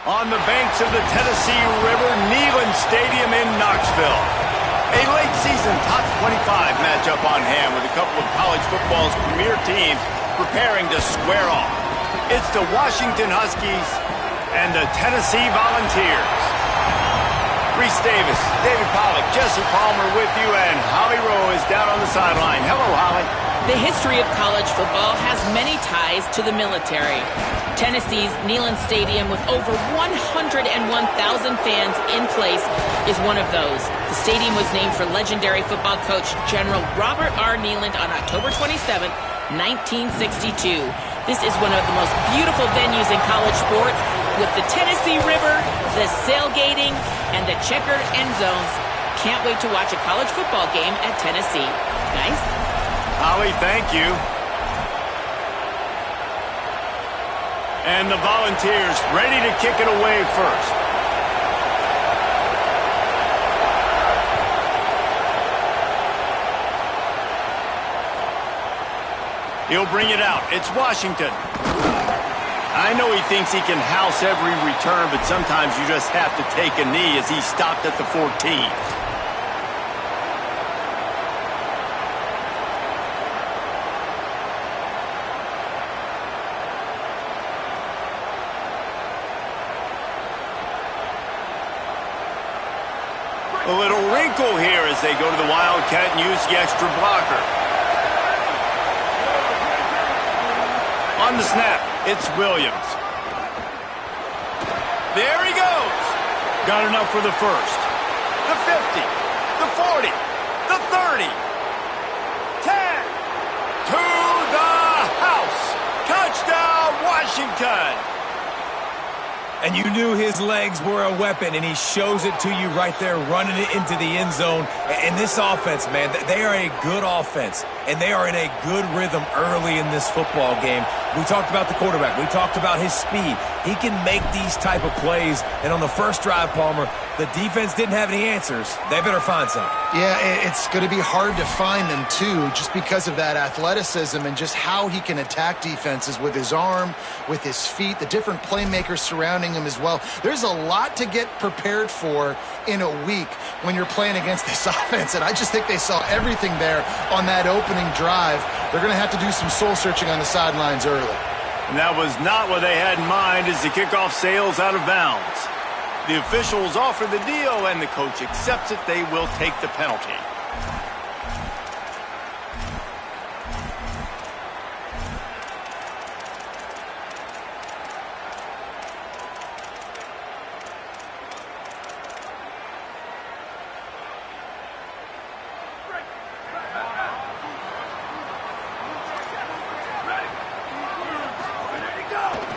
on the banks of the Tennessee River, Neyland Stadium in Knoxville. A late-season top 25 matchup on hand with a couple of college football's premier teams preparing to square off. It's the Washington Huskies and the Tennessee Volunteers. Reese Davis, David Pollack, Jesse Palmer with you, and Holly Rowe is down on the sideline. Hello, Holly. The history of college football has many ties to the military. Tennessee's Neyland Stadium, with over 101,000 fans in place, is one of those. The stadium was named for legendary football coach General Robert R. Neyland on October 27, 1962. This is one of the most beautiful venues in college sports, with the Tennessee River, the sailgating, and the checkered end zones. Can't wait to watch a college football game at Tennessee. Nice? Holly, thank you. And the Volunteers ready to kick it away first. He'll bring it out. It's Washington. I know he thinks he can house every return, but sometimes you just have to take a knee as he stopped at the 14. A little wrinkle here as they go to the Wildcat and use the extra blocker. On the snap, it's Williams. There he goes. Got enough for the first. The 50, the 40, the 30. 10. To the house. Touchdown, Washington. And you knew his legs were a weapon, and he shows it to you right there, running it into the end zone. And this offense, man, they are a good offense, and they are in a good rhythm early in this football game. We talked about the quarterback. We talked about his speed. He can make these type of plays, and on the first drive, Palmer, the defense didn't have any answers. They better find some. Yeah, it's going to be hard to find them, too, just because of that athleticism and just how he can attack defenses with his arm, with his feet, the different playmakers surrounding him as well. There's a lot to get prepared for in a week when you're playing against this offense, and I just think they saw everything there on that opening drive. They're going to have to do some soul-searching on the sidelines early. And that was not what they had in mind as the kickoff sails out of bounds. The officials offer the deal, and the coach accepts it. They will take the penalty.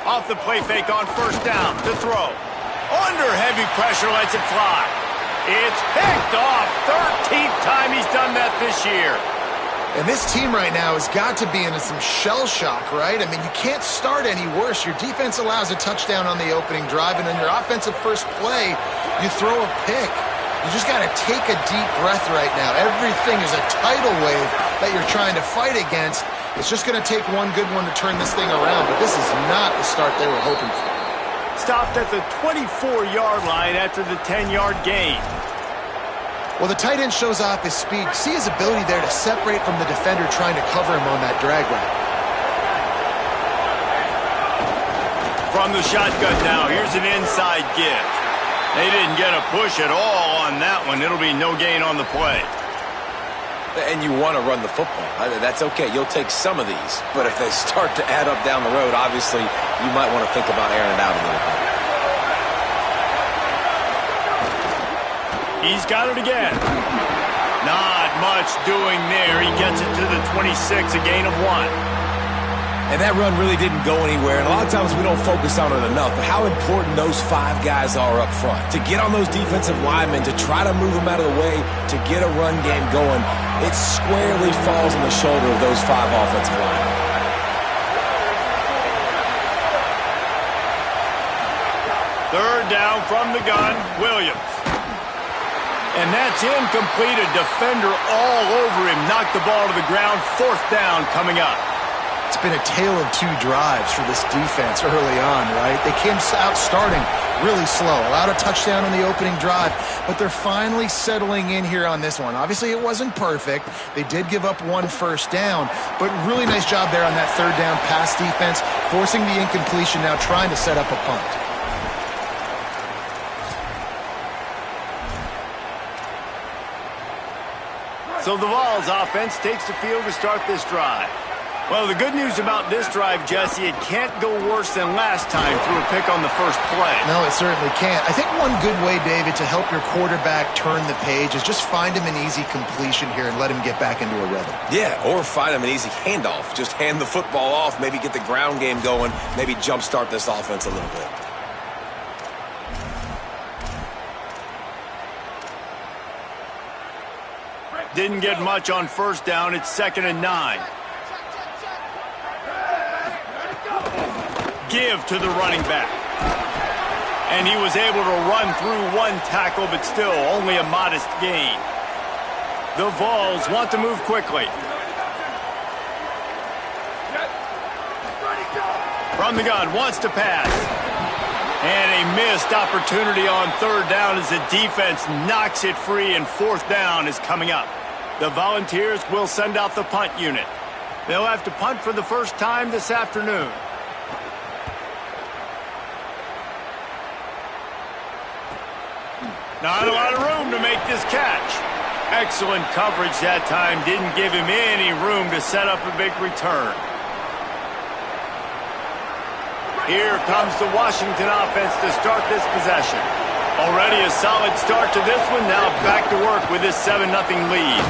Off the play fake on first down to throw. Under heavy pressure, lets it fly. It's picked off. 13th time he's done that this year. And this team right now has got to be in some shell shock, right? I mean, you can't start any worse. Your defense allows a touchdown on the opening drive, and on your offensive first play, you throw a pick. You just got to take a deep breath right now. Everything is a tidal wave that you're trying to fight against. It's just going to take one good one to turn this thing around, but this is not the start they were hoping for. Stopped at the 24-yard line after the 10-yard gain. Well, the tight end shows off his speed. See his ability there to separate from the defender trying to cover him on that drag route. From the shotgun now, here's an inside give. They didn't get a push at all on that one. It'll be no gain on the play. And you want to run the football. That's okay. You'll take some of these. But if they start to add up down the road, obviously, you might want to think about airing it out a little bit. He's got it again. Not much doing there. He gets it to the 26, a gain of 1. And that run really didn't go anywhere. And a lot of times we don't focus on it enough. But how important those 5 guys are up front. To get on those defensive linemen, to try to move them out of the way, to get a run game going, it squarely falls on the shoulder of those 5 offensive linemen. Third down from the gun, Williams. And that's incomplete. A defender all over him. Knocked the ball to the ground. 4th down coming up. It's been a tale of two drives for this defense early on, right? They came out starting really slow, allowed a touchdown on the opening drive, but they're finally settling in here on this one. Obviously, it wasn't perfect. They did give up one first down, but really nice job there on that third down pass defense, forcing the incompletion, now trying to set up a punt. So the Vols offense takes the field to start this drive. Well, the good news about this drive, Jesse, it can't go worse than last time through a pick on the first play. No, it certainly can't. I think one good way, David, to help your quarterback turn the page is just find him an easy completion here and let him get back into a rhythm. Yeah, or find him an easy handoff. Just hand the football off, maybe get the ground game going, maybe jumpstart this offense a little bit. Didn't get much on first down. It's 2nd and 9. Give to the running back. And he was able to run through one tackle, but still only a modest gain. The Vols want to move quickly. From the gun, wants to pass. And a missed opportunity on third down as the defense knocks it free, and fourth down is coming up. The Volunteers will send out the punt unit. They'll have to punt for the first time this afternoon. Not a lot of room to make this catch. Excellent coverage that time. Didn't give him any room to set up a big return. Here comes the Washington offense to start this possession. Already a solid start to this one. Now back to work with this 7-0 lead.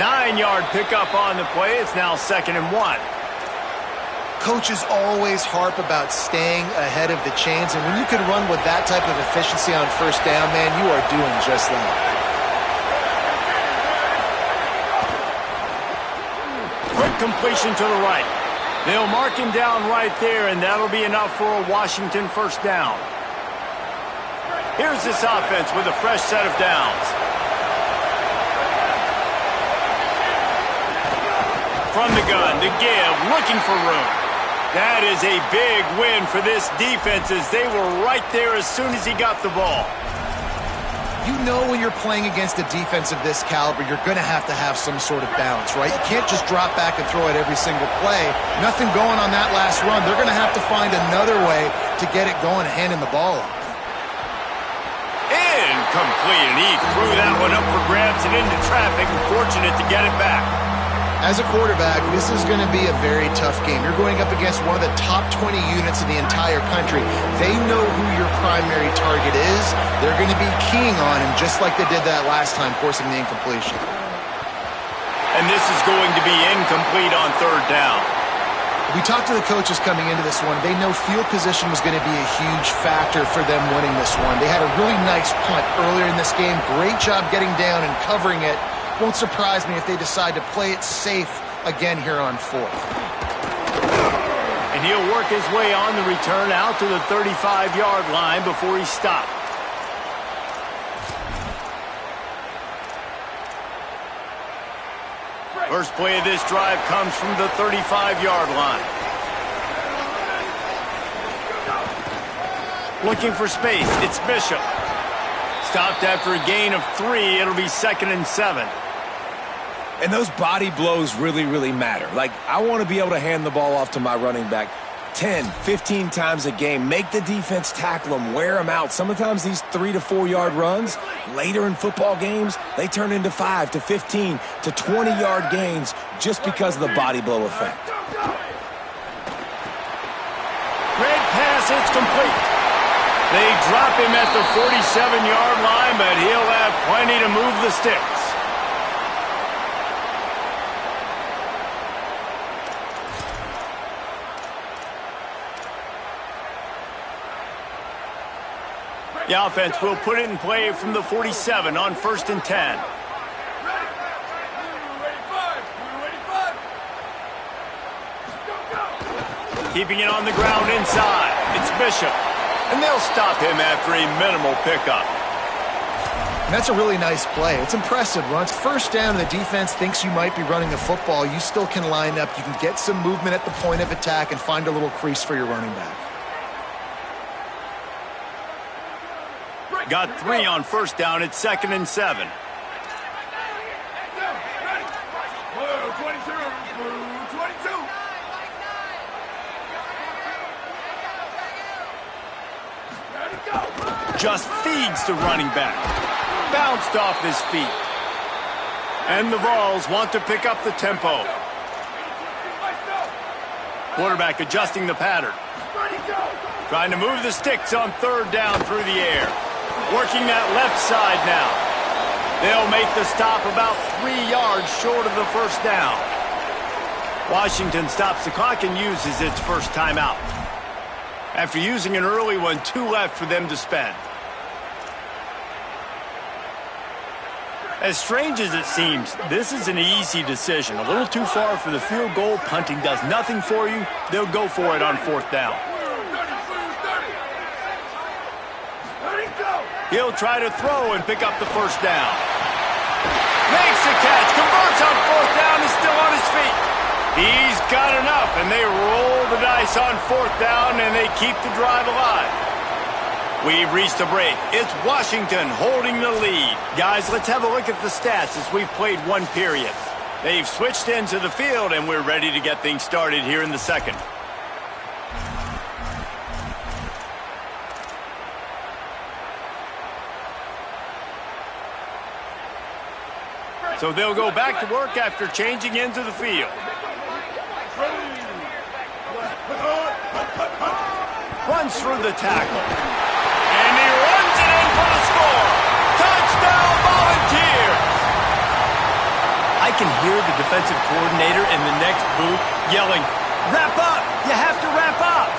9-yard pickup on the play. It's now 2nd and 1. Coaches always harp about staying ahead of the chains, and when you can run with that type of efficiency on first down, man, you are doing just that. Quick completion to the right. They'll mark him down right there, and that'll be enough for a Washington first down. Here's this offense with a fresh set of downs. From the gun, the give, looking for room. That is a big win for this defense, as they were right there as soon as he got the ball. You know when you're playing against a defense of this caliber, you're going to have some sort of balance, right? You can't just drop back and throw it every single play. Nothing going on that last run. They're going to have to find another way to get it going and handing the ball off. Incomplete, and he threw that one up for grabs and into traffic, and fortunate to get it back. As a quarterback, this is going to be a very tough game. You're going up against one of the top 20 units in the entire country. They know who your primary target is. They're going to be keying on him just like they did that last time, forcing the incompletion. And this is going to be incomplete on third down. We talked to the coaches coming into this one. They know field position was going to be a huge factor for them winning this one. They had a really nice punt earlier in this game. Great job getting down and covering it. Won't surprise me if they decide to play it safe again here on fourth. And he'll work his way on the return out to the 35-yard line before he stopped. First play of this drive comes from the 35-yard line. Looking for space, it's Bishop. Stopped after a gain of 3, it'll be 2nd and 7. And those body blows really, really matter. Like, I want to be able to hand the ball off to my running back 10, 15 times a game. Make the defense tackle them, wear them out. Sometimes these 3 to 4 yard runs, later in football games, they turn into 5 to 15 to 20-yard gains just because of the body blow effect. Red pass, it's complete. They drop him at the 47-yard line, but he'll have plenty to move the sticks. The offense will put it in play from the 47 on 1st and 10. Keeping it on the ground inside. It's Bishop. And they'll stop him after a minimal pickup. And that's a really nice play. It's impressive. Once first down and the defense thinks you might be running the football, you still can line up. You can get some movement at the point of attack and find a little crease for your running back. Got 3 on first down. It's 2nd and 7. Just feeds the running back. Bounced off his feet. And the Vols want to pick up the tempo. Quarterback adjusting the pattern. Trying to move the sticks on 3rd down through the air. Working that left side now. They'll make the stop about 3 yards short of the first down. Washington stops the clock and uses its first timeout. After using an early one, 2 left for them to spend. As strange as it seems, this is an easy decision. A little too far for the field goal. Punting does nothing for you. They'll go for it on 4th down. He'll try to throw and pick up the first down. Makes the catch, converts on 4th down, is still on his feet. He's got enough, and they roll the dice on 4th down, and they keep the drive alive. We've reached a break. It's Washington holding the lead. Guys, let's have a look at the stats as we've played 1 period. They've switched into the field, and we're ready to get things started here in the 2nd. So they'll go back to work after changing into the field. Runs through the tackle. And he runs it in for the score. Touchdown, Volunteers! I can hear the defensive coordinator in the next booth yelling, "Wrap up! You have to wrap up!"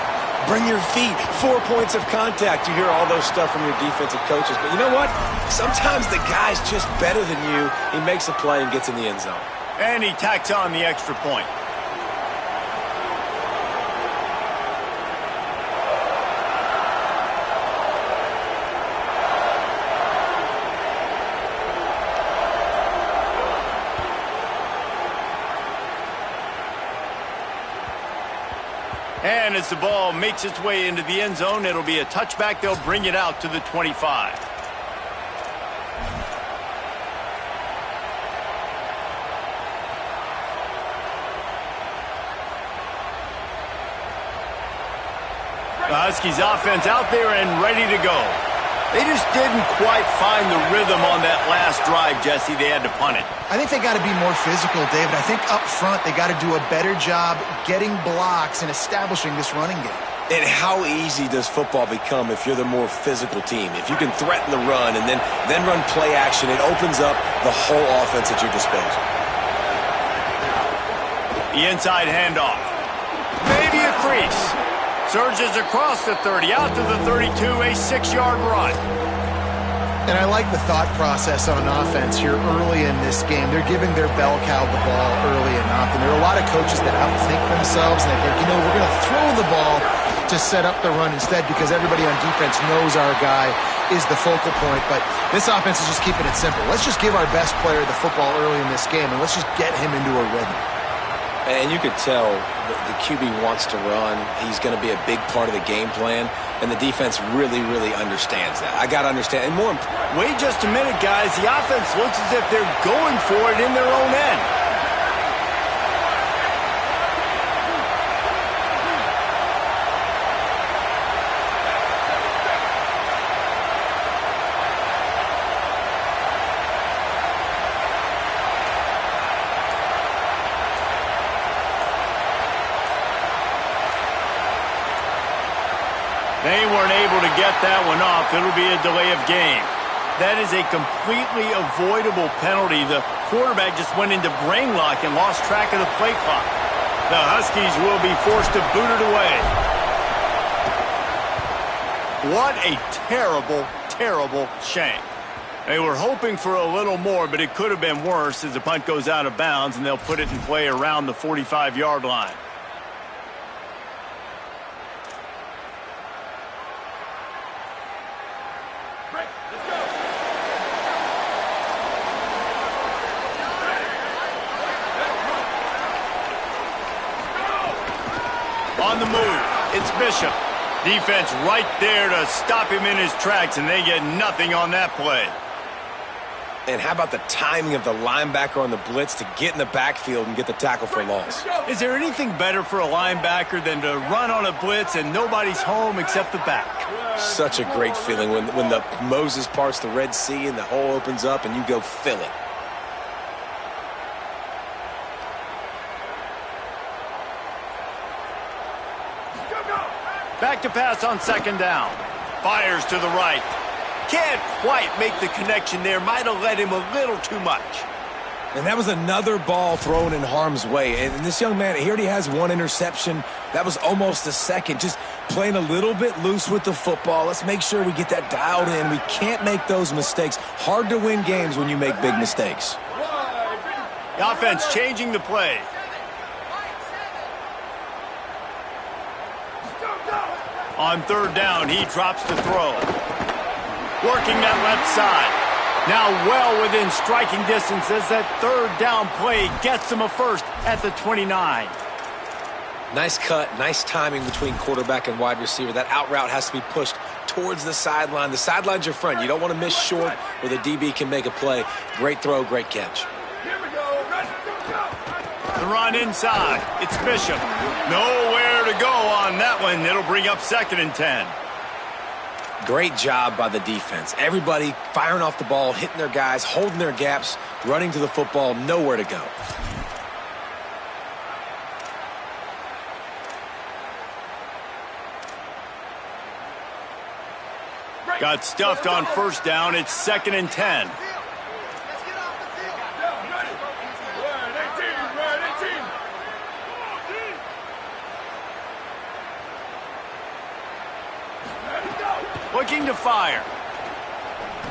Bring your feet. 4 points of contact. You hear all those stuff from your defensive coaches. But you know what? Sometimes the guy's just better than you. He makes a play and gets in the end zone. And he tacks on the extra point. And as the ball makes its way into the end zone, it'll be a touchback. They'll bring it out to the 25. The Huskies offense out there and ready to go. They just didn't quite find the rhythm on that last drive, Jesse. They had to punt it. I think they got to be more physical, David. I think up front they got to do a better job getting blocks and establishing this running game. And how easy does football become if you're the more physical team? If you can threaten the run and then run play action, it opens up the whole offense at your disposal. The inside handoff. Maybe a crease. Surges across the 30, out to the 32, a 6-yard run. And I like the thought process on offense here early in this game. They're giving their bell cow the ball early enough. And there are a lot of coaches that outthink themselves. And they think, you know, we're going to throw the ball to set up the run instead because everybody on defense knows our guy is the focal point. But this offense is just keeping it simple. Let's just give our best player the football early in this game, and let's just get him into a rhythm. And you could tell the QB wants to run. He's going to be a big part of the game plan. And the defense really, really understands that. I got to understand. And more, wait just a minute, guys. The offense looks as if they're going for it in their own end. They weren't able to get that one off. It'll be a delay of game. That is a completely avoidable penalty. The quarterback just went into brain lock and lost track of the play clock. The Huskies will be forced to boot it away. What a terrible, terrible shank. They were hoping for a little more, but it could have been worse as the punt goes out of bounds, and they'll put it in play around the 45-yard line. On the move, it's Bishop. Defense right there to stop him in his tracks, and they get nothing on that play. And how about the timing of the linebacker on the blitz to get in the backfield and get the tackle for loss? Is there anything better for a linebacker than to run on a blitz and nobody's home except the back? Such a great feeling when the Moses parts the Red Sea and the hole opens up and you go fill it. Back to pass on second down. Fires to the right. Can't quite make the connection there. Might have led him a little too much. And that was another ball thrown in harm's way. And this young man, he already has one interception. That was almost a second. Just playing a little bit loose with the football. Let's make sure we get that dialed in. We can't make those mistakes. Hard to win games when you make big mistakes. The offense changing the play. On third down, he drops to throw. Working that left side. Now well within striking distance as that third down play gets him a first at the 29. Nice cut, nice timing between quarterback and wide receiver. That out route has to be pushed towards the sideline. The sideline's your friend. You don't want to miss short where the DB can make a play. Great throw, great catch. The run inside. It's Bishop. Nowhere to go on that one. It'll bring up second and 10. Great job by the defense. Everybody firing off the ball, hitting their guys, holding their gaps, running to the football, nowhere to go. Got stuffed on first down. It's second and 10. Looking to fire.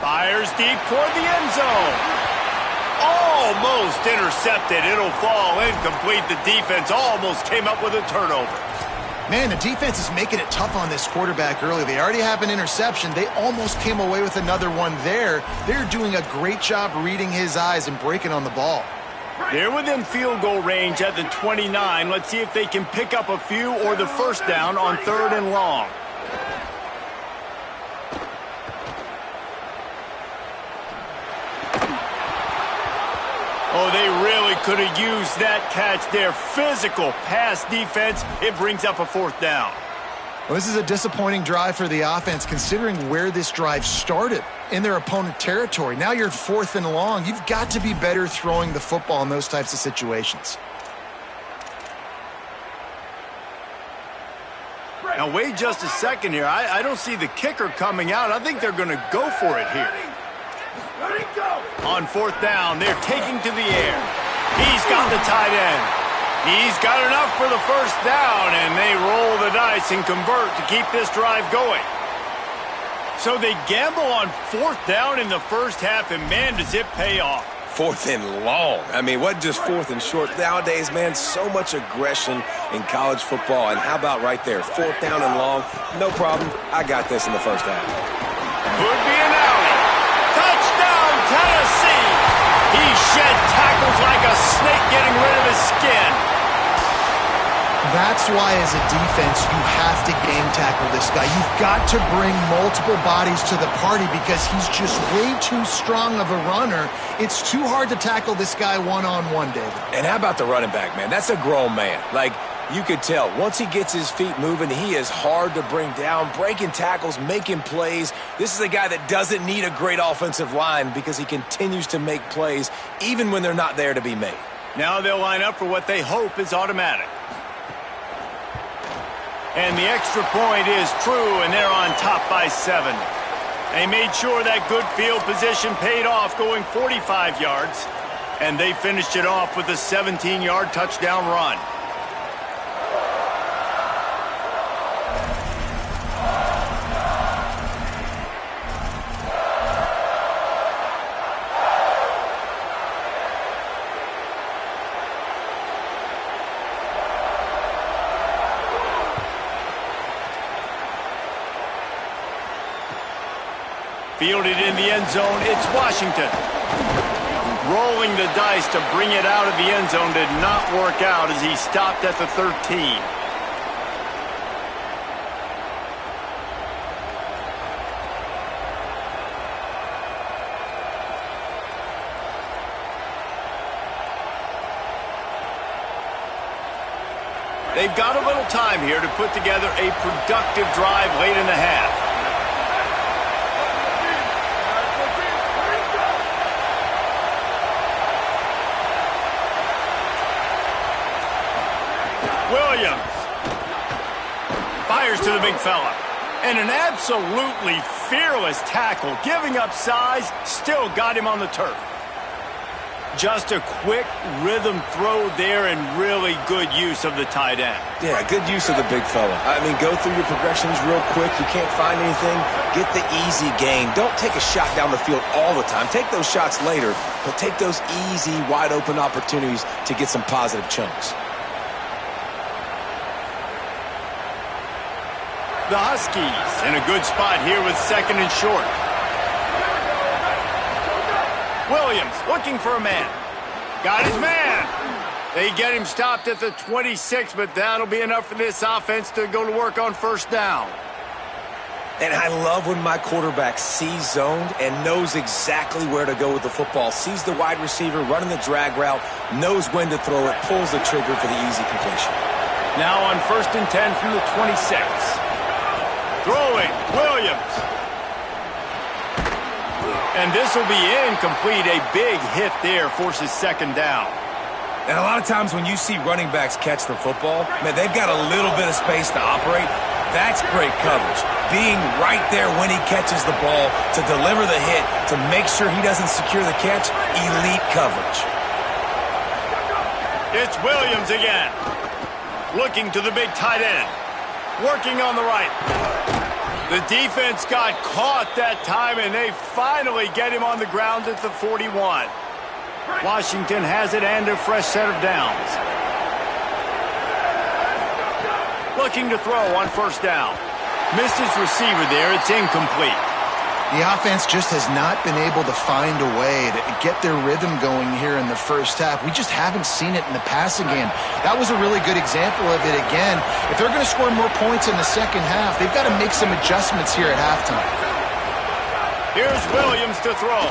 Fires deep toward the end zone. Almost intercepted. It'll fall incomplete. The defense almost came up with a turnover. Man, the defense is making it tough on this quarterback early. They already have an interception. They almost came away with another one there. They're doing a great job reading his eyes and breaking on the ball. They're within field goal range at the 29. Let's see if they can pick up a few or the first down on third and long. Oh, they really could have used that catch there. Physical pass defense. It brings up a fourth down. Well, this is a disappointing drive for the offense considering where this drive started in their opponent territory. Now you're at fourth and long. You've got to be better throwing the football in those types of situations. Now, wait just a second here. I don't see the kicker coming out. I think they're going to go for it here. On fourth down, they're taking to the air. He's got the tight end. He's got enough for the first down, and they roll the dice and convert to keep this drive going. So they gamble on fourth down in the first half, and man, does it pay off. Fourth and long. I mean, what just fourth and short? Nowadays, man, so much aggression in college football. And how about right there? Fourth down and long. No problem. I got this in the first half. Could be an alley. Touchdown, Tennessee. He shed tackles like a snake getting rid of his skin. That's why, as a defense, you have to game tackle this guy. You've got to bring multiple bodies to the party because he's just way too strong of a runner. It's too hard to tackle this guy one-on-one, David. And how about the running back, man? That's a grown man. Like, you could tell, once he gets his feet moving, he is hard to bring down, breaking tackles, making plays. This is a guy that doesn't need a great offensive line because he continues to make plays even when they're not there to be made. Now they'll line up for what they hope is automatic. And the extra point is true, and they're on top by 7. They made sure that good field position paid off, going 45 yards. And they finished it off with a 17-yard touchdown run. Fielded in the end zone, it's Washington. Rolling the dice to bring it out of the end zone did not work out as he stopped at the 13. They've got a little time here to put together a productive drive late in the half. Williams fires to the big fella. And an absolutely fearless tackle, giving up size, still got him on the turf. Just a quick rhythm throw there and really good use of the tight end. Yeah, good use of the big fella. I mean, go through your progressions real quick. You can't find anything, get the easy gain. Don't take a shot down the field all the time. Take those shots later, but take those easy, wide-open opportunities to get some positive chunks. The Huskies in a good spot here with second and short. Williams looking for a man. Got his man. They get him stopped at the 26, but that'll be enough for this offense to go to work on first down. And I love when my quarterback sees zoned and knows exactly where to go with the football. Sees the wide receiver running the drag route, knows when to throw it, pulls the trigger for the easy completion. Now on first and 10 from the 26. Throwing, Williams. And this will be incomplete. A big hit there forces second down. And a lot of times when you see running backs catch the football, man, they've got a little bit of space to operate. That's great coverage. Being right there when he catches the ball to deliver the hit, to make sure he doesn't secure the catch, elite coverage. It's Williams again. Looking to the big tight end. Working on the right. The defense got caught that time, and they finally get him on the ground at the 41. Washington has it and a fresh set of downs. Looking to throw on first down. Missed his receiver there. It's incomplete. The offense just has not been able to find a way to get their rhythm going here in the first half. We just haven't seen it in the passing game. That was a really good example of it again. If they're going to score more points in the second half, they've got to make some adjustments here at halftime. Here's Williams to throw.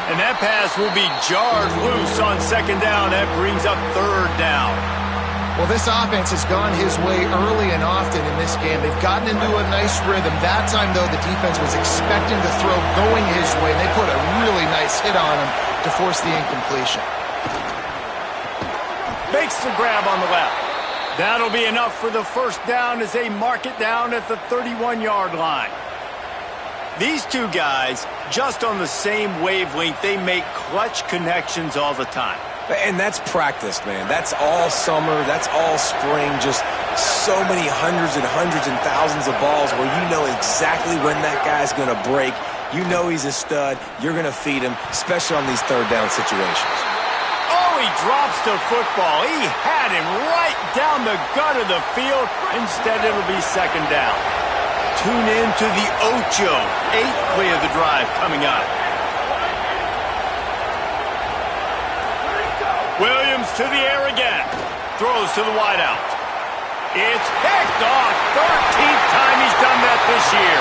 And that pass will be jarred loose on second down. That brings up third down. Well, this offense has gone his way early and often in this game. They've gotten into a nice rhythm. That time, though, the defense was expecting the throw going his way. They put a really nice hit on him to force the incompletion. Makes the grab on the left. That'll be enough for the first down as they mark it down at the 31-yard line. These two guys, just on the same wavelength, they make clutch connections all the time. And that's practice, man. That's all summer. That's all spring. Just so many hundreds and thousands of balls where you know exactly when that guy's going to break. You know he's a stud. You're going to feed him, especially on these third down situations. Oh, he drops the football. He had him right down the gut of the field. Instead, it'll be second down. Tune in to the Ocho. 8th play of the drive coming up. Williams to the air again. Throws to the wideout. It's picked off. 13th time he's done that this year.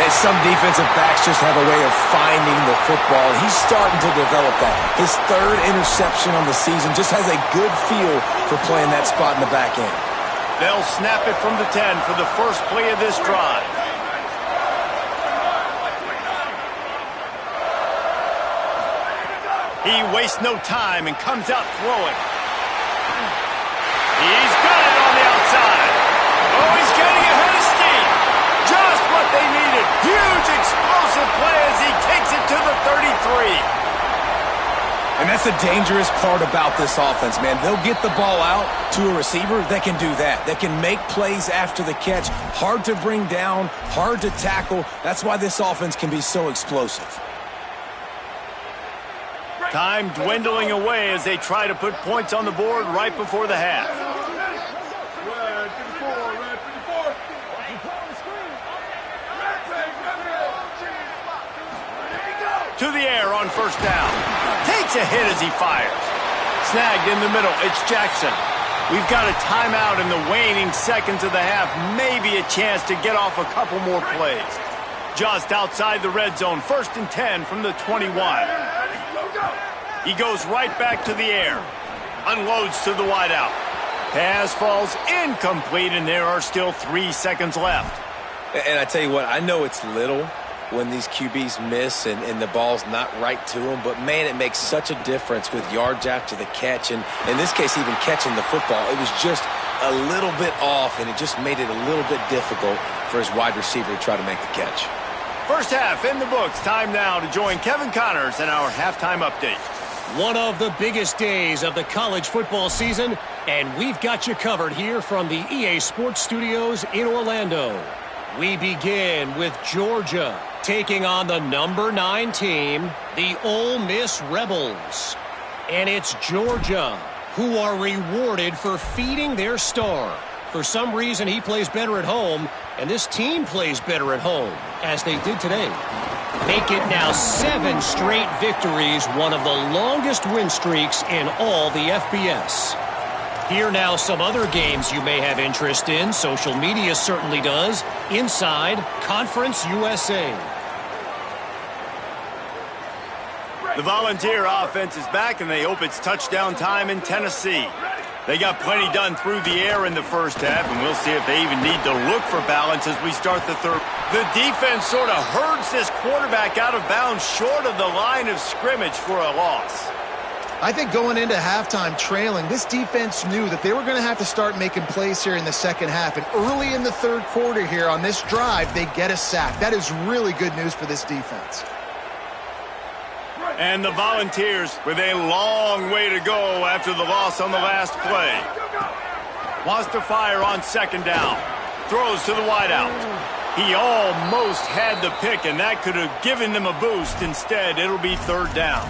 And some defensive backs just have a way of finding the football. He's starting to develop that. His third interception on the season just has a good feel for playing that spot in the back end. They'll snap it from the 10 for the first play of this drive. He wastes no time and comes out throwing. He's got it on the outside. Oh, he's getting ahead of steam. Just what they needed. Huge explosive play as he takes it to the 33. And that's the dangerous part about this offense, man. They'll get the ball out to a receiver. They can do that. They can make plays after the catch. Hard to bring down, hard to tackle. That's why this offense can be so explosive. Time dwindling away as they try to put points on the board right before the half. To the air on first down. Takes a hit as he fires. Snagged in the middle. It's Jackson. We've got a timeout in the waning seconds of the half. Maybe a chance to get off a couple more plays. Just outside the red zone. First and 10 from the 21. He goes right back to the air. Unloads to the wideout. Pass falls incomplete, and there are still 3 seconds left. And I tell you what, I know it's little when these QBs miss and the ball's not right to them, but man, it makes such a difference with yards after the catch, and in this case, even catching the football. It was just a little bit off, and it just made it a little bit difficult for his wide receiver to try to make the catch. First half in the books. Time now to join Kevin Connors in our halftime update. One of the biggest days of the college football season, and we've got you covered here from the EA Sports Studios in Orlando. We begin with Georgia taking on the number 9 team, the Ole Miss Rebels. And it's Georgia who are rewarded for feeding their star. For some reason, he plays better at home, and this team plays better at home, as they did today. Make it now 7 straight victories, one of the longest win streaks in all the FBS. Here now some other games you may have interest in. Social media certainly does. Inside Conference USA. The Volunteer offense is back, and they hope it's touchdown time in Tennessee. They got plenty done through the air in the first half, and we'll see if they even need to look for balance as we start the third. The defense sort of herds this quarterback out of bounds short of the line of scrimmage for a loss. I think going into halftime trailing, this defense knew that they were going to have to start making plays here in the second half. And early in the third quarter here on this drive, they get a sack. That is really good news for this defense. And the Volunteers with a long way to go after the loss on the last play. Wants to fire on second down. Throws to the wideout. He almost had the pick, and that could have given them a boost. Instead, it'll be third down.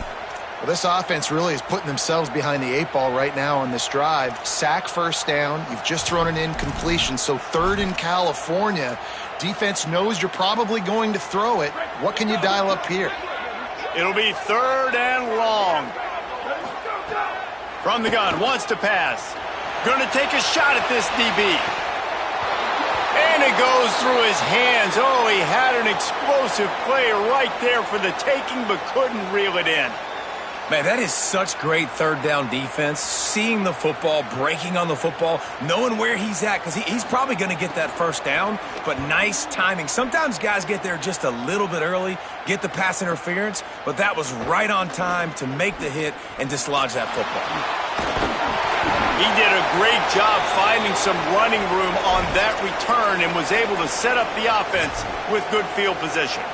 Well, this offense really is putting themselves behind the 8 ball right now on this drive. Sack first down. You've just thrown an incompletion, so third in California. Defense knows you're probably going to throw it. What can you dial up here? It'll be third and long. From the gun, wants to pass. Going to take a shot at this DB. And it goes through his hands. Oh, he had an explosive play right there for the taking, but couldn't reel it in. Man, that is such great third down defense. Seeing the football, breaking on the football, knowing where he's at, because he's probably going to get that first down, but nice timing. Sometimes guys get there just a little bit early, get the pass interference, but that was right on time to make the hit and dislodge that football. He did a great job finding some running room on that return and was able to set up the offense with good field position.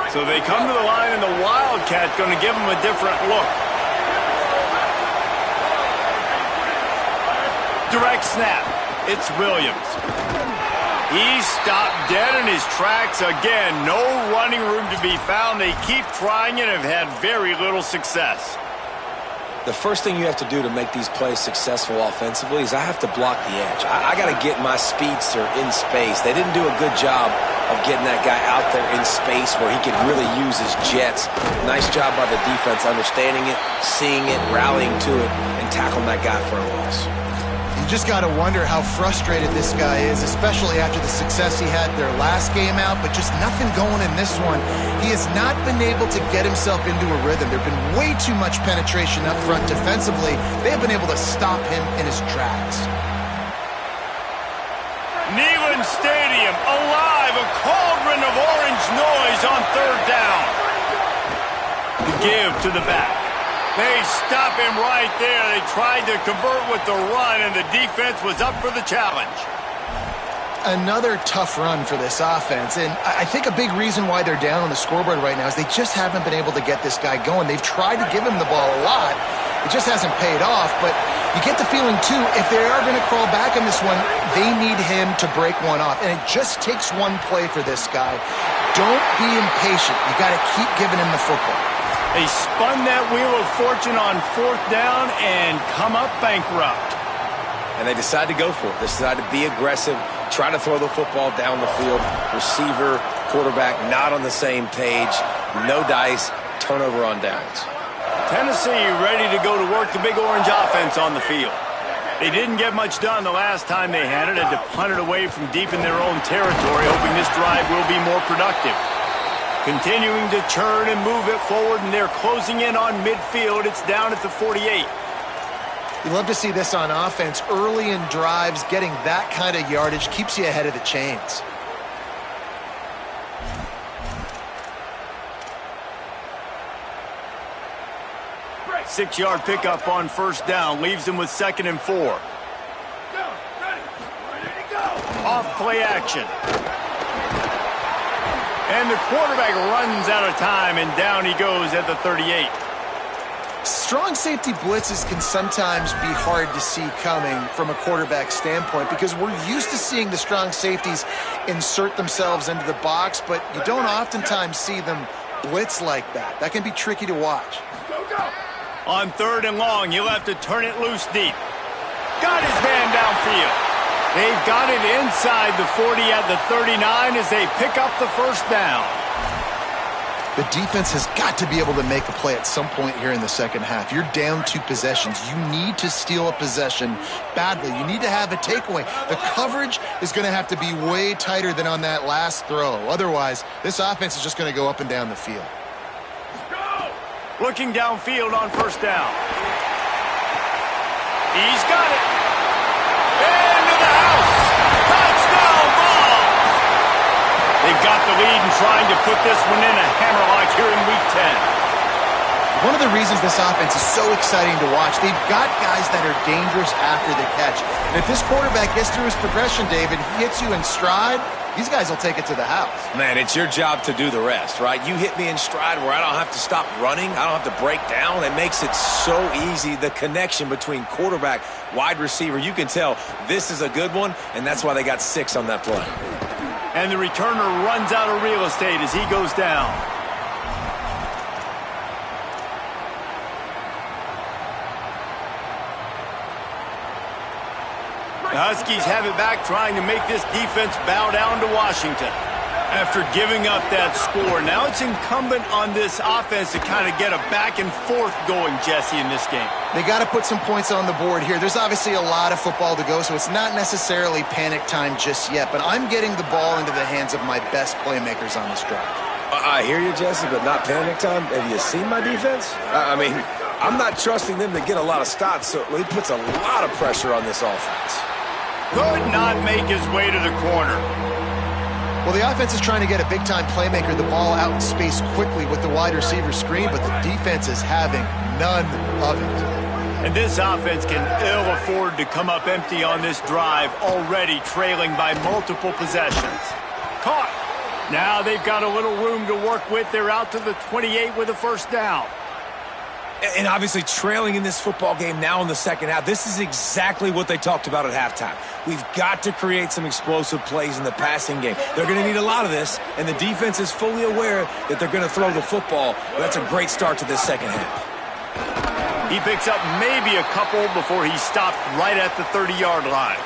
So they come to the line, and the Wildcat going to give them a different look. Direct snap. It's Williams. He stopped dead in his tracks again. No running room to be found. They keep trying and have had very little success. The first thing you have to do to make these plays successful offensively is I have to block the edge. I got to get my speedster in space. They didn't do a good job of getting that guy out there in space where he could really use his jets. Nice job by the defense understanding it, seeing it, rallying to it, and tackling that guy for a loss. You just got to wonder how frustrated this guy is, especially after the success he had their last game out, but just nothing going in this one. He has not been able to get himself into a rhythm. There have been way too much penetration up front defensively. They have been able to stop him in his tracks. Neyland Stadium alive, a cauldron of orange noise on third down. The give to the back. They stop him right there. They tried to convert with the run, and the defense was up for the challenge. Another tough run for this offense, and I think a big reason why they're down on the scoreboard right now is they just haven't been able to get this guy going. They've tried to give him the ball a lot. It just hasn't paid off, but you get the feeling, too, if they are going to crawl back in this one, they need him to break one off, and it just takes one play for this guy. Don't be impatient. You got to keep giving him the football. They spun that wheel of fortune on fourth down and come up bankrupt. And they decide to go for it. They decide to be aggressive, try to throw the football down the field. Receiver, quarterback, not on the same page. No dice, turnover on downs. Tennessee ready to go to work the Big Orange offense on the field. They didn't get much done the last time they had it, had to punt it away from deep in their own territory, hoping this drive will be more productive. Continuing to churn and move it forward, and they're closing in on midfield. It's down at the 48. You love to see this on offense. Early in drives, getting that kind of yardage keeps you ahead of the chains. Six-yard pickup on first down. Leaves them with 2nd and 4. Off play action. And the quarterback runs out of time, and down he goes at the 38. Strong safety blitzes can sometimes be hard to see coming from a quarterback standpoint because we're used to seeing the strong safeties insert themselves into the box, but you don't oftentimes see them blitz like that. That can be tricky to watch. On 3rd and long, he'll have to turn it loose deep. Got his man downfield. They've got it inside the 40 at the 39 as they pick up the first down. The defense has got to be able to make a play at some point here in the second half. You're down 2 possessions. You need to steal a possession badly. You need to have a takeaway. The coverage is going to have to be way tighter than on that last throw. Otherwise, this offense is just going to go up and down the field. Looking downfield on first down. He's got it. Into the house. Touchdown ball. They've got the lead and trying to put this one in a hammerlock here in Week 10. One of the reasons this offense is so exciting to watch, they've got guys that are dangerous after the catch. And if this quarterback gets through his progression, David, he hits you in stride, these guys will take it to the house. Man, it's your job to do the rest, right? You hit me in stride where I don't have to stop running. I don't have to break down. It makes it so easy. The connection between quarterback, wide receiver, you can tell this is a good one, and that's why they got 6 on that play. And the returner runs out of real estate as he goes down. The Huskies have it back, trying to make this defense bow down to Washington. After giving up that score, now it's incumbent on this offense to kind of get a back and forth going, Jesse, in this game. They got to put some points on the board here. There's obviously a lot of football to go, so it's not necessarily panic time just yet, but I'm getting the ball into the hands of my best playmakers on this drive. I hear you, Jesse, but not panic time. Have you seen my defense? I mean, I'm not trusting them to get a lot of stops, so it puts a lot of pressure on this offense. Could not make his way to the corner. Well, the offense is trying to get a big-time playmaker the ball out in space quickly with the wide receiver screen, but the defense is having none of it. And this offense can ill afford to come up empty on this drive, already trailing by multiple possessions. Caught. Now they've got a little room to work with. They're out to the 28 with a first down. And obviously trailing in this football game now in the second half, this is exactly what they talked about at halftime. We've got to create some explosive plays in the passing game. They're going to need a lot of this, and the defense is fully aware that they're going to throw the football. That's a great start to this second half. He picks up maybe a couple before he stopped right at the 30-yard line.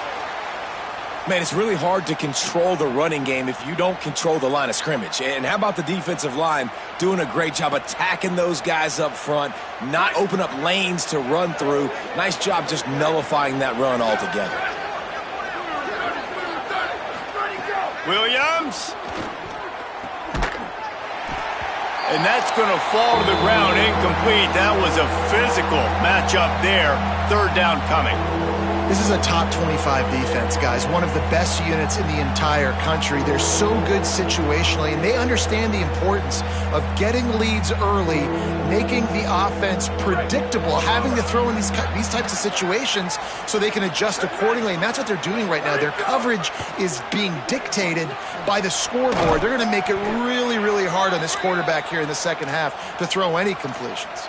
Man, it's really hard to control the running game if you don't control the line of scrimmage. And how about the defensive line doing a great job attacking those guys up front, not open up lanes to run through. Nice job just nullifying that run altogether. Williams. And that's going to fall to the ground incomplete. That was a physical matchup there. 3rd down coming. This is a top 25 defense, guys. One of the best units in the entire country. They're so good situationally, and they understand the importance of getting leads early, making the offense predictable, having to throw in these types of situations so they can adjust accordingly. And that's what they're doing right now. Their coverage is being dictated by the scoreboard. They're going to make it really, really hard on this quarterback here in the second half to throw any completions.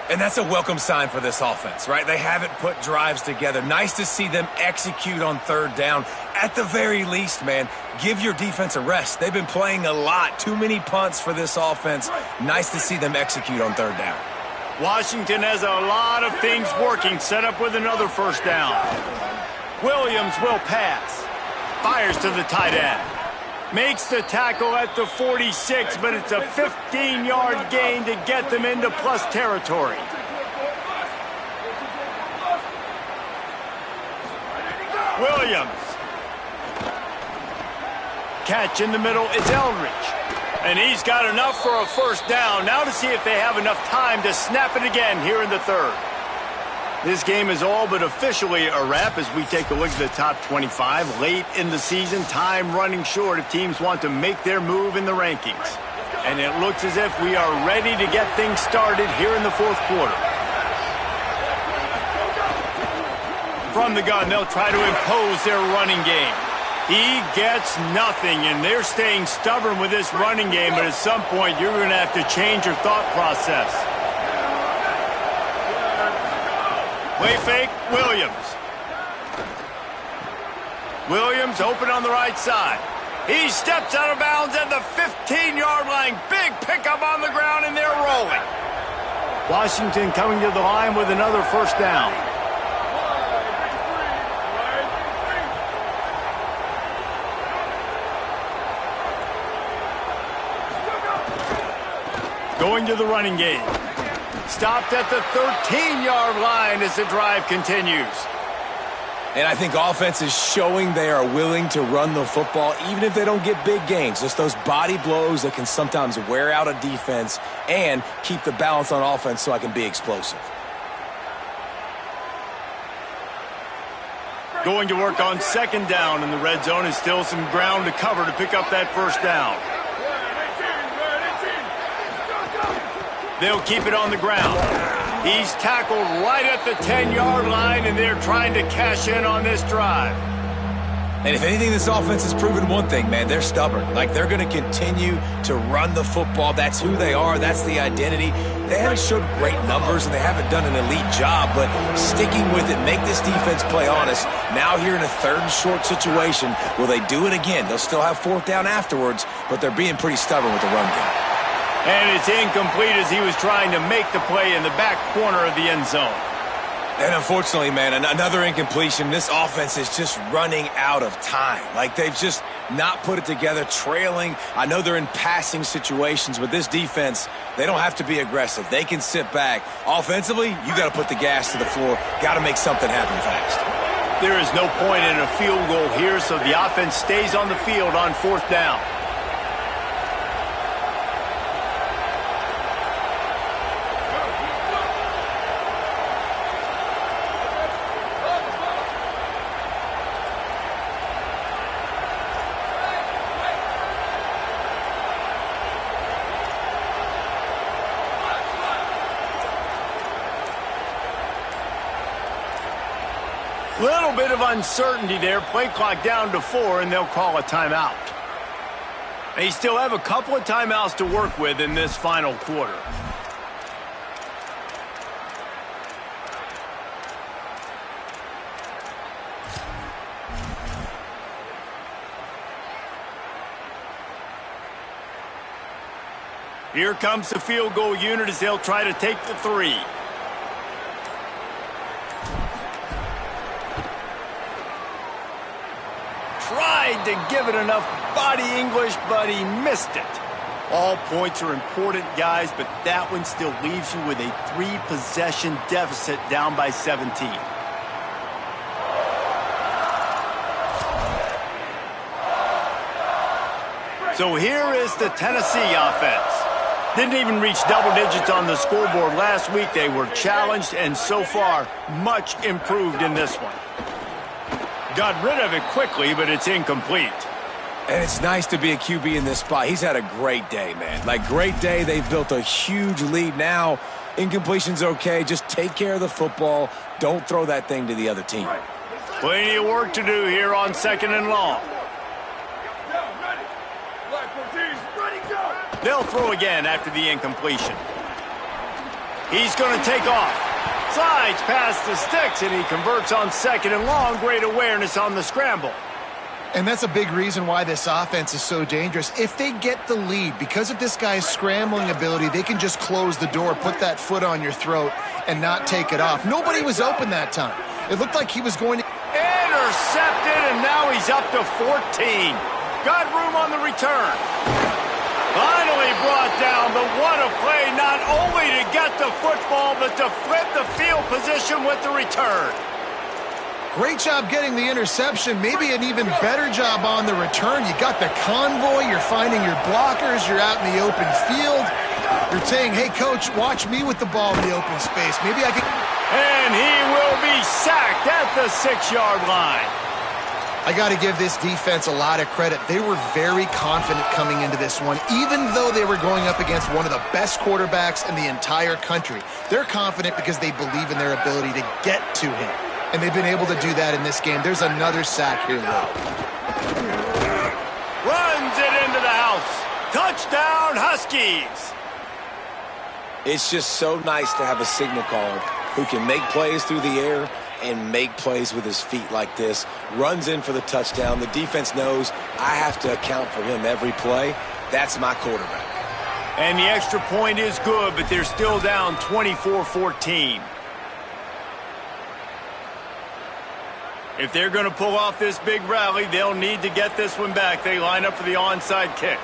And that's a welcome sign for this offense, right? They haven't put drives together. Nice to see them execute on 3rd down. At the very least, man, give your defense a rest. They've been playing a lot. Too many punts for this offense. Nice to see them execute on 3rd down. Washington has a lot of things working. Set up with another first down. Williams will pass. Fires to the tight end. Makes the tackle at the 46, but it's a 15-yard gain to get them into plus territory. Williams. Catch in the middle. It's Eldridge. And he's got enough for a first down. Now to see if they have enough time to snap it again here in the third. This game is all but officially a wrap as we take a look at the top 25. Late in the season, time running short if teams want to make their move in the rankings. And it looks as if we are ready to get things started here in the fourth quarter. From the gun, they'll try to impose their running game. He gets nothing, and they're staying stubborn with this running game, but at some point you're going to have to change your thought process. Play fake, Williams. Williams open on the right side. He steps out of bounds at the 15-yard line. Big pickup on the ground, and they're rolling. Washington coming to the line with another first down. Going to the running game. Stopped at the 13-yard line as the drive continues. And I think offense is showing they are willing to run the football, even if they don't get big gains. Just those body blows that can sometimes wear out a defense and keep the balance on offense so I can be explosive. Going to work on second down in the red zone is still some ground to cover to pick up that first down. They'll keep it on the ground. He's tackled right at the 10-yard line, and they're trying to cash in on this drive. And if anything, this offense has proven one thing, man. They're stubborn. Like, they're going to continue to run the football. That's who they are. That's the identity. They haven't showed great numbers, and they haven't done an elite job, but sticking with it, make this defense play honest. Now here in a third and short situation, will they do it again? They'll still have fourth down afterwards, but they're being pretty stubborn with the run game. And it's incomplete as he was trying to make the play in the back corner of the end zone. And unfortunately, man, another incompletion. This offense is just running out of time. Like, they've just not put it together, trailing. I know they're in passing situations, but this defense, they don't have to be aggressive. They can sit back. Offensively, you got to put the gas to the floor. Got to make something happen fast. There is no point in a field goal here, so the offense stays on the field on fourth down. Little bit of uncertainty there. Play clock down to 4, and they'll call a timeout. They still have a couple of timeouts to work with in this final quarter. Here comes the field goal unit as they'll try to take the 3. Tried to give it enough body English, but he missed it. All points are important, guys, but that one still leaves you with a 3-possession deficit down by 17. So here is the Tennessee offense. Didn't even reach double digits on the scoreboard last week. They were challenged, and so far, much improved in this one. Got rid of it quickly, but it's incomplete. And it's nice to be a QB in this spot. He's had a great day, man. Like, great day. They've built a huge lead. Now, incompletion's okay. Just take care of the football. Don't throw that thing to the other team. Plenty of work to do here on second and long. They'll throw again after the incompletion. He's going to take off. Slides past the sticks, and he converts on second and long. Great awareness on the scramble. And that's a big reason why this offense is so dangerous. If they get the lead, because of this guy's scrambling ability, they can just close the door, put that foot on your throat, and not take it off. Nobody was open that time. It looked like he was going to... Intercepted, and now he's up to 14. Got room on the return. Finally brought down, but what a play, not only to get the football, but to flip the field position with the return. Great job getting the interception. Maybe an even better job on the return. You got the convoy. You're finding your blockers. You're out in the open field. You're saying, hey, coach, watch me with the ball in the open space. Maybe I can... And he will be sacked at the 6-yard line. I got to give this defense a lot of credit. They were very confident coming into this one, even though they were going up against one of the best quarterbacks in the entire country. They're confident because they believe in their ability to get to him, and they've been able to do that in this game. There's another sack here, though. Runs it into the house. Touchdown, Huskies. It's just so nice to have a signal caller who can make plays through the air and make plays with his feet like this. Runs in for the touchdown. The defense knows I have to account for him every play. That's my quarterback. And the extra point is good, but they're still down 24-14. If they're going to pull off this big rally, they'll need to get this one back. They line up for the onside kick.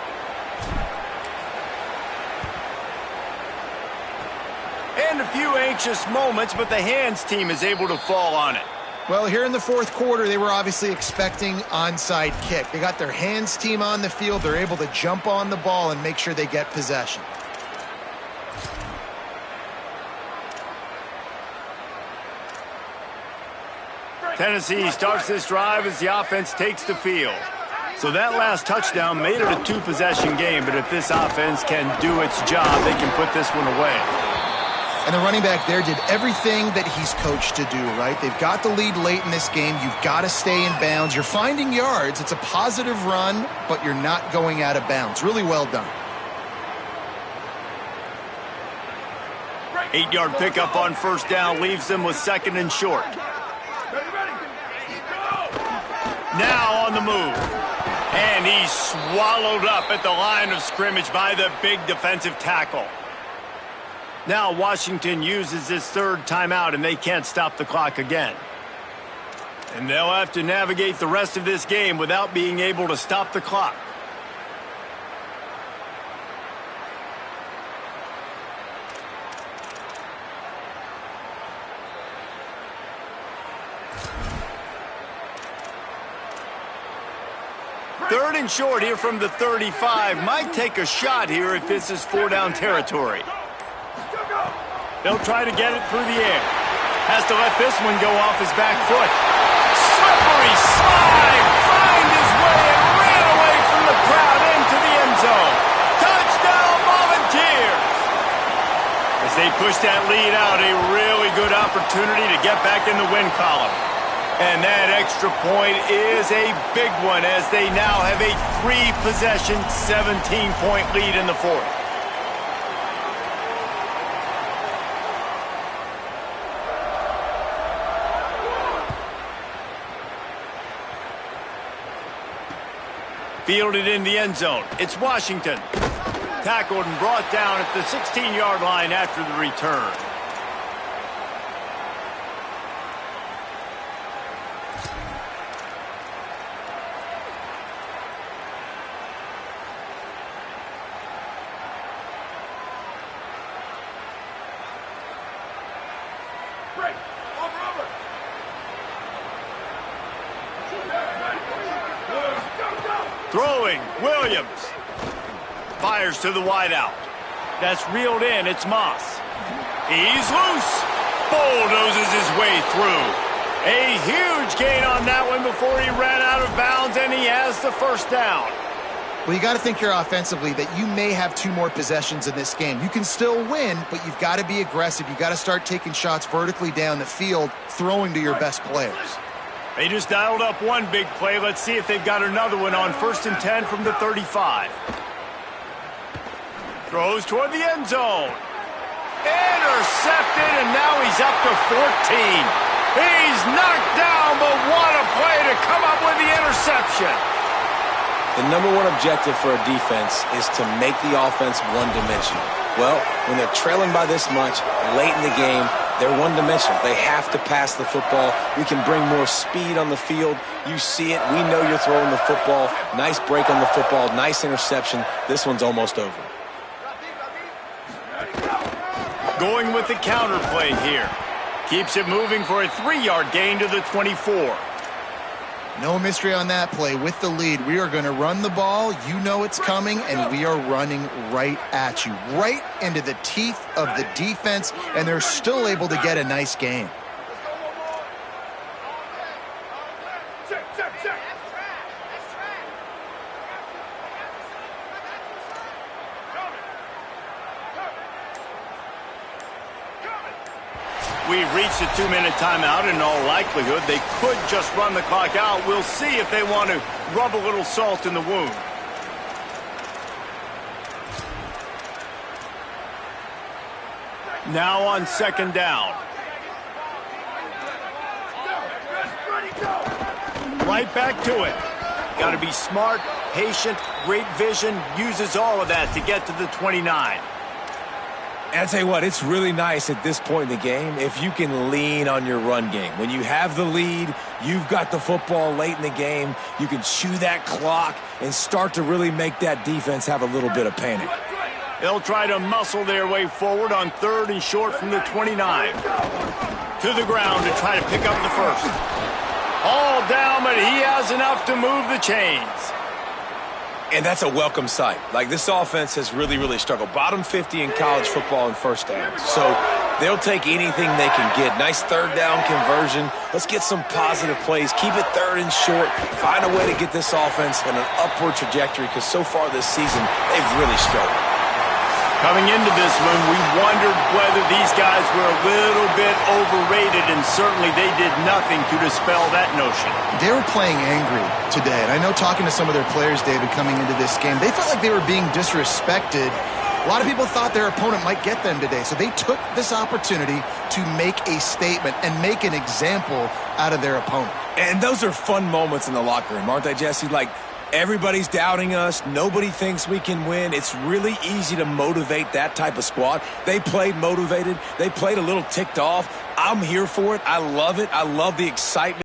And a few anxious moments, but the hands team is able to fall on it. Well, here in the fourth quarter, they were obviously expecting onside kick. They got their hands team on the field. They're able to jump on the ball and make sure they get possession. Tennessee starts this drive as the offense takes the field. So that last touchdown made it a two-possession game, but if this offense can do its job, they can put this one away. And the running back there did everything that he's coached to do, right? They've got the lead late in this game. You've got to stay in bounds. You're finding yards. It's a positive run, but you're not going out of bounds. Really well done. 8-yard pickup on first down leaves them with second and short. Now on the move. And he's swallowed up at the line of scrimmage by the big defensive tackle. Now Washington uses this third timeout, and they can't stop the clock again. And they'll have to navigate the rest of this game without being able to stop the clock. Third and short here from the 35. Might take a shot here if this is four-down territory. They'll try to get it through the air. Has to let this one go off his back foot. Slippery slide. Find his way and ran away from the crowd into the end zone. Touchdown, Volunteers. As they push that lead out, a really good opportunity to get back in the win column. And that extra point is a big one as they now have a 3-possession, 17-point lead in the fourth. Fielded in the end zone. It's Washington. Tackled and brought down at the 16-yard line after the return. Throwing, Williams. Fires to the wideout. That's reeled in, it's Moss. He's loose. Bulldozes his way through. A huge gain on that one before he ran out of bounds, and he has the first down. Well, you got to think here offensively that you may have 2 more possessions in this game. You can still win, but you've got to be aggressive. You've got to start taking shots vertically down the field, throwing to your best players. They just dialed up one big play. Let's see if they've got another one on 1st and 10 from the 35. Throws toward the end zone. Intercepted, and now he's up to 14. He's knocked down, but what a play to come up with the interception. The number one objective for a defense is to make the offense one-dimensional. Well, when they're trailing by this much late in the game, they're one-dimensional. They have to pass the football. We can bring more speed on the field. You see it. We know you're throwing the football. Nice break on the football. Nice interception. This one's almost over. Going with the counter play here. Keeps it moving for a 3-yard gain to the 24. No mystery on that play. With the lead, we are going to run the ball. You know it's coming, and we are running right at you, right into the teeth of the defense, and they're still able to get a nice gain. We've reached a 2-minute timeout. In all likelihood, they could just run the clock out. We'll see if they want to rub a little salt in the wound. Now on 2nd down. Right back to it. Got to be smart, patient, great vision. Uses all of that to get to the 29. And I tell you what, it's really nice at this point in the game if you can lean on your run game. When you have the lead, you've got the football late in the game, you can chew that clock and start to really make that defense have a little bit of panic. They'll try to muscle their way forward on 3rd and short from the 29. To the ground to try to pick up the first. All down, but he has enough to move the chains. And that's a welcome sight. Like, this offense has really, really struggled. Bottom 50 in college football in first downs. So they'll take anything they can get. Nice 3rd down conversion. Let's get some positive plays. Keep it 3rd and short. Find a way to get this offense in an upward trajectory, because so far this season, they've really struggled. Coming into this one, we wondered whether these guys were a little bit overrated, and certainly they did nothing to dispel that notion. They were playing angry today, and I know talking to some of their players, David, coming into this game, they felt like they were being disrespected. A lot of people thought their opponent might get them today, so they took this opportunity to make a statement and make an example out of their opponent. And those are fun moments in the locker room, aren't they, Jesse? Like, everybody's doubting us. Nobody thinks we can win. It's really easy to motivate that type of squad. They played motivated. They played a little ticked off. I'm here for it. I love it. I love the excitement.